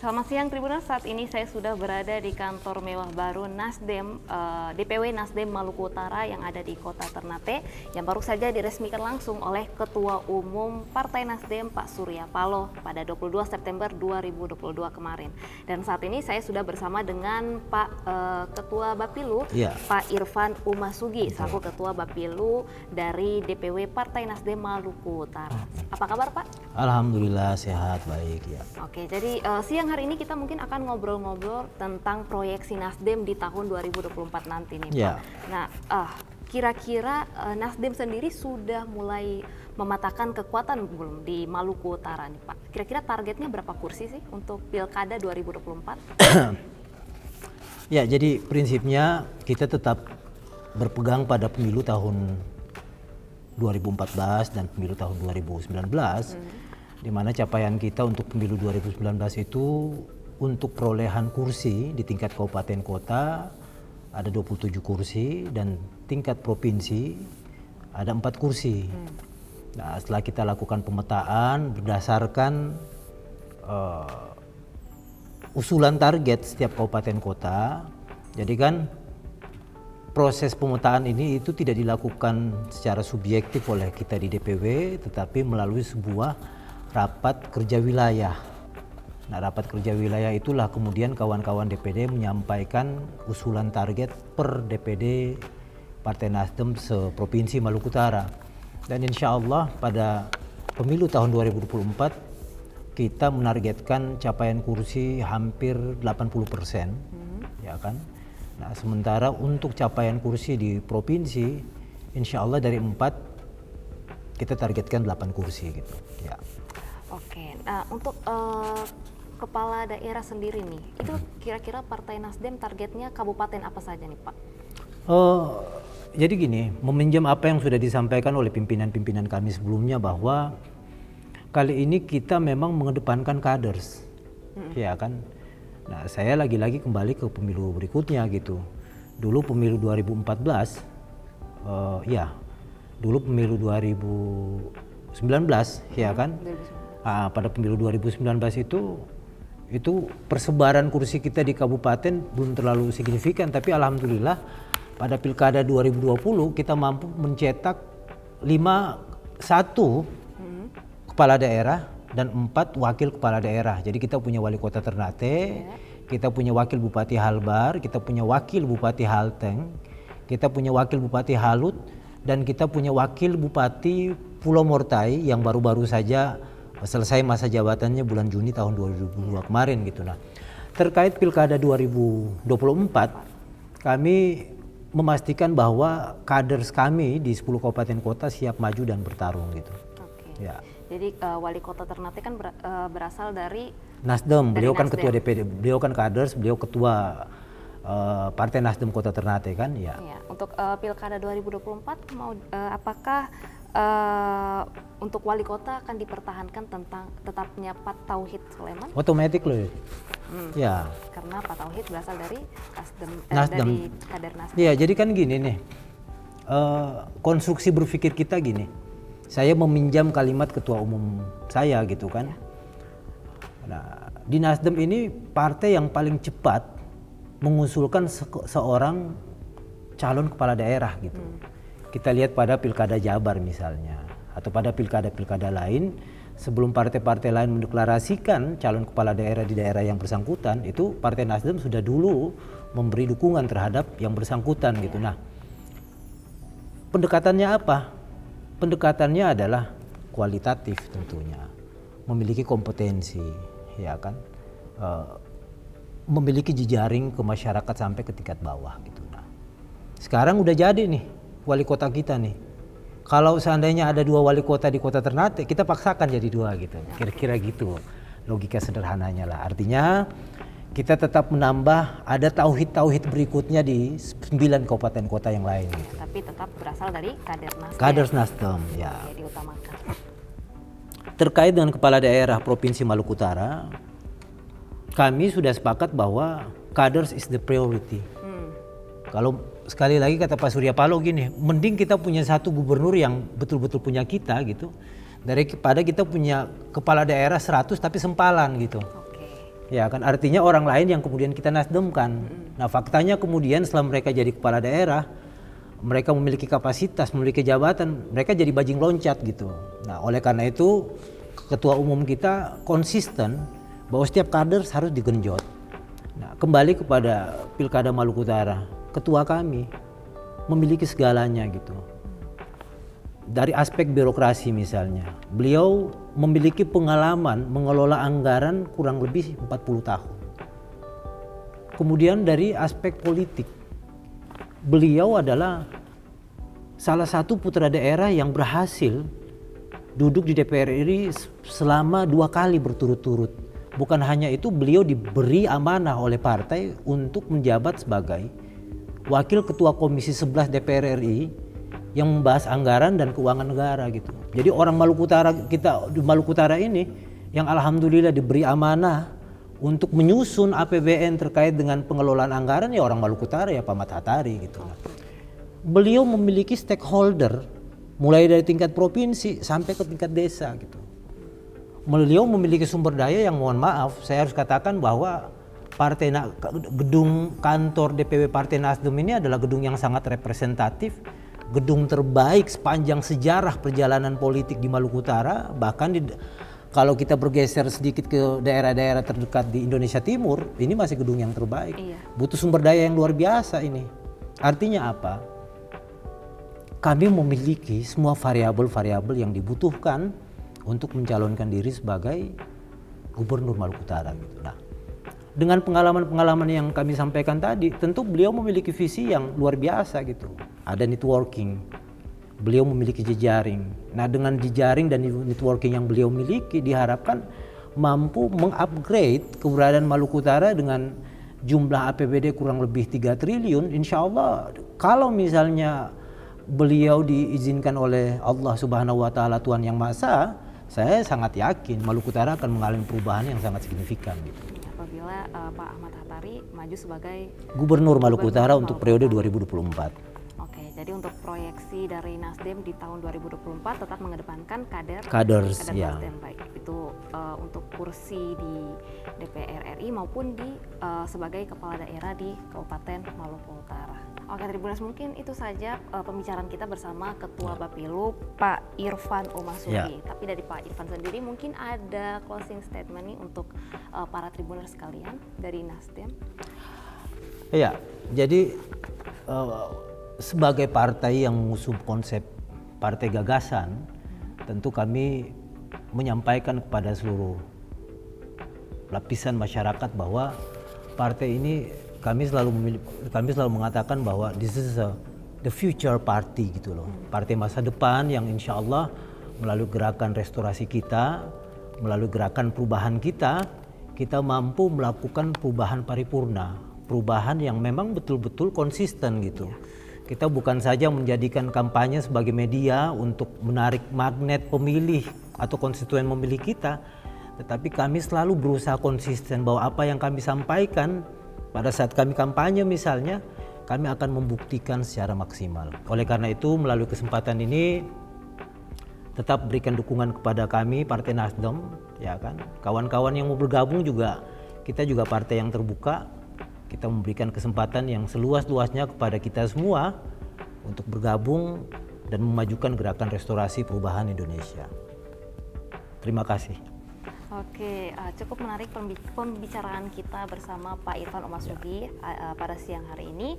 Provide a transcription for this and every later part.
Selamat siang Tribuners, saat ini saya sudah berada di kantor mewah baru Nasdem, DPW Nasdem Maluku Utara yang ada di Kota Ternate, yang baru saja diresmikan langsung oleh Ketua Umum Partai Nasdem Pak Surya Paloh pada 22 September 2022 kemarin. Dan saat ini saya sudah bersama dengan Pak Ketua Bapilu, Ya. Pak Irfan Umasugi, selaku Ketua Bapilu dari DPW Partai Nasdem Maluku Utara. Apa kabar Pak? Alhamdulillah sehat, baik ya. Oke, jadi siang hari ini kita mungkin akan ngobrol-ngobrol tentang proyeksi Nasdem di tahun 2024 nanti nih Pak. Ya. Nah, kira-kira Nasdem sendiri sudah mulai mematakan kekuatan belum di Maluku Utara nih Pak? Kira-kira targetnya berapa kursi sih untuk Pilkada 2024? Ya, jadi prinsipnya kita tetap berpegang pada pemilu tahun 2014 dan pemilu tahun 2019, di mana capaian kita untuk pemilu 2019 itu untuk perolehan kursi di tingkat kabupaten kota ada 27 kursi dan tingkat provinsi ada 4 kursi. Nah, setelah kita lakukan pemetaan berdasarkan usulan target setiap kabupaten kota, jadi kan proses pemetaan ini itu tidak dilakukan secara subjektif oleh kita di DPW, tetapi melalui sebuah rapat kerja wilayah. Nah, rapat kerja wilayah itulah kemudian kawan-kawan DPD menyampaikan usulan target per DPD Partai Nasdem seprovinsi Maluku Utara. Dan insya Allah pada pemilu tahun 2024 kita menargetkan capaian kursi hampir 80%, ya kan? Nah, sementara untuk capaian kursi di provinsi, insya Allah dari 4 kita targetkan 8 kursi gitu. Ya. Oke, nah untuk kepala daerah sendiri nih, itu kira-kira Partai Nasdem targetnya kabupaten apa saja nih Pak? Jadi gini, meminjam apa yang sudah disampaikan oleh pimpinan-pimpinan kami sebelumnya bahwa kali ini kita memang mengedepankan kaders, ya kan? Nah, saya lagi-lagi kembali ke pemilu berikutnya gitu. Dulu pemilu 2014, dulu pemilu 2019, ya kan? Pada pemilu 2019 itu persebaran kursi kita di kabupaten belum terlalu signifikan, tapi alhamdulillah pada pilkada 2020 kita mampu mencetak 1 kepala daerah dan 4 wakil kepala daerah. Jadi kita punya wali kota Ternate, kita punya wakil bupati Halbar, kita punya wakil bupati Halteng, kita punya wakil bupati Halut, dan kita punya wakil bupati Pulau Mortai yang baru-baru saja selesai masa jabatannya bulan Juni tahun 2022 kemarin gitu. Nah, terkait pilkada 2024, kami memastikan bahwa kader kami di 10 kabupaten kota siap maju dan bertarung gitu. Oke. Ya. Jadi wali kota Ternate kan berasal dari Nasdem, beliau kan Nasdem. ketua DPD, beliau kan kaders, beliau ketua Partai Nasdem Kota Ternate kan, ya. Ya, untuk Pilkada 2024 mau apakah untuk wali kota akan dipertahankan tentang tetapnya Pak Tauhid Sulaiman? Otomatis loh. Ya. Karena Pak Tauhid berasal dari Nasdem. dari kader Nasdem. Iya, jadi kan gini nih. Konstruksi berpikir kita gini. Saya meminjam kalimat ketua umum saya gitu kan. Nah, di Nasdem ini partai yang paling cepat mengusulkan seorang calon kepala daerah gitu. Kita lihat pada pilkada Jabar misalnya, atau pada pilkada-pilkada lain, sebelum partai-partai lain mendeklarasikan calon kepala daerah di daerah yang bersangkutan, itu Partai Nasdem sudah dulu memberi dukungan terhadap yang bersangkutan gitu. Nah, pendekatannya apa? Pendekatannya adalah kualitatif tentunya, memiliki kompetensi, ya kan, memiliki jejaring ke masyarakat sampai ke tingkat bawah gitu. Nah, sekarang udah jadi nih wali kota kita nih. Kalau seandainya ada 2 wali kota di Kota Ternate, kita paksakan jadi 2 gitu. Kira-kira gitu logika sederhananya lah. Artinya kita tetap menambah ada tauhid-tauhid berikutnya di 9 kabupaten kota yang lain gitu. Tapi tetap berasal dari kader Nasdem. Kader Nasdem, ya. Oke, diutamakan. Terkait dengan kepala daerah Provinsi Maluku Utara, kami sudah sepakat bahwa kaders is the priority. Kalau sekali lagi kata Pak Surya Paloh gini, mending kita punya satu gubernur yang betul-betul punya kita gitu, daripada kita punya kepala daerah 100 tapi sempalan gitu. Oke. Ya kan, artinya orang lain yang kemudian kita nasdemkan. Nah faktanya kemudian setelah mereka jadi kepala daerah, mereka memiliki kapasitas, memiliki jabatan, mereka jadi bajing loncat gitu. Nah oleh karena itu ketua umum kita konsisten bahwa setiap kader harus digenjot. Nah kembali kepada Pilkada Maluku Utara, ketua kami memiliki segalanya gitu. Dari aspek birokrasi misalnya, beliau memiliki pengalaman mengelola anggaran kurang lebih 40 tahun. Kemudian dari aspek politik, beliau adalah salah satu putra daerah yang berhasil duduk di DPR RI selama 2 kali berturut-turut. Bukan hanya itu, beliau diberi amanah oleh partai untuk menjabat sebagai Wakil Ketua Komisi 11 DPR RI yang membahas anggaran dan keuangan negara gitu. Jadi orang Maluku Utara, kita di Maluku Utara ini yang alhamdulillah diberi amanah untuk menyusun APBN terkait dengan pengelolaan anggaran ya orang Maluku Utara ya Pak Mat Hatari gitu. Beliau memiliki stakeholder mulai dari tingkat provinsi sampai ke tingkat desa gitu. Beliau memiliki sumber daya yang mohon maaf saya harus katakan bahwa gedung kantor DPW Partai Nasdem ini adalah gedung yang sangat representatif, gedung terbaik sepanjang sejarah perjalanan politik di Maluku Utara. Bahkan kalau kita bergeser sedikit ke daerah-daerah terdekat di Indonesia Timur, ini masih gedung yang terbaik. Iya. Butuh sumber daya yang luar biasa ini. Artinya apa? Kami memiliki semua variabel-variabel yang dibutuhkan untuk mencalonkan diri sebagai Gubernur Maluku Utara. Gitu. Nah, dengan pengalaman-pengalaman yang kami sampaikan tadi, tentu beliau memiliki visi yang luar biasa gitu. Ada networking, beliau memiliki jejaring. Nah dengan jejaring dan networking yang beliau miliki diharapkan mampu mengupgrade keberadaan Maluku Utara dengan jumlah APBD kurang lebih 3 triliun. Insya Allah kalau misalnya beliau diizinkan oleh Allah Subhanahu wa Ta'ala Tuhan Yang Maha Esa, saya sangat yakin Maluku Utara akan mengalami perubahan yang sangat signifikan gitu. Apabila Pak Ahmad Hattari maju sebagai Gubernur Maluku Utara untuk periode 2024. Oke, jadi untuk proyeksi dari Nasdem di tahun 2024 tetap mengedepankan kader ya. Nasdem, baik itu untuk kursi di DPR RI maupun di sebagai kepala daerah di Kabupaten Maluku Utara. Oke Tribuners, mungkin itu saja pembicaraan kita bersama Ketua Bapilu Pak Irfan Omasugi. Ya. Tapi dari Pak Irfan sendiri mungkin ada closing statement nih untuk para Tribuners sekalian dari Nasdem. Ya, jadi sebagai partai yang mengusung konsep partai gagasan, tentu kami menyampaikan kepada seluruh lapisan masyarakat bahwa partai ini kami selalu mengatakan bahwa this is the future party gitu loh. Partai masa depan yang insya Allah melalui gerakan restorasi kita, melalui gerakan perubahan kita mampu melakukan perubahan paripurna. Perubahan yang memang betul-betul konsisten gitu. Kita bukan saja menjadikan kampanye sebagai media untuk menarik magnet pemilih atau konstituen memilih kita, tetapi kami selalu berusaha konsisten bahwa apa yang kami sampaikan pada saat kami kampanye misalnya, kami akan membuktikan secara maksimal. Oleh karena itu melalui kesempatan ini tetap berikan dukungan kepada kami Partai Nasdem, ya kan. Kawan-kawan yang mau bergabung juga, kita juga partai yang terbuka. Kita memberikan kesempatan yang seluas-luasnya kepada kita semua untuk bergabung dan memajukan gerakan restorasi perubahan Indonesia. Terima kasih. Oke, cukup menarik pembicaraan kita bersama Pak Irfan Omasugi pada siang hari ini.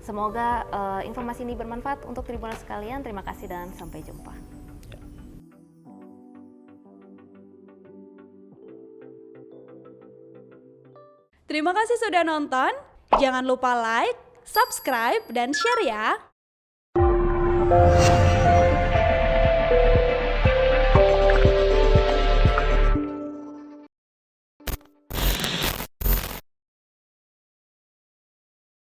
Semoga informasi ini bermanfaat untuk Tribuners sekalian. Terima kasih dan sampai jumpa. Terima kasih sudah nonton. Jangan lupa like, subscribe, dan share ya.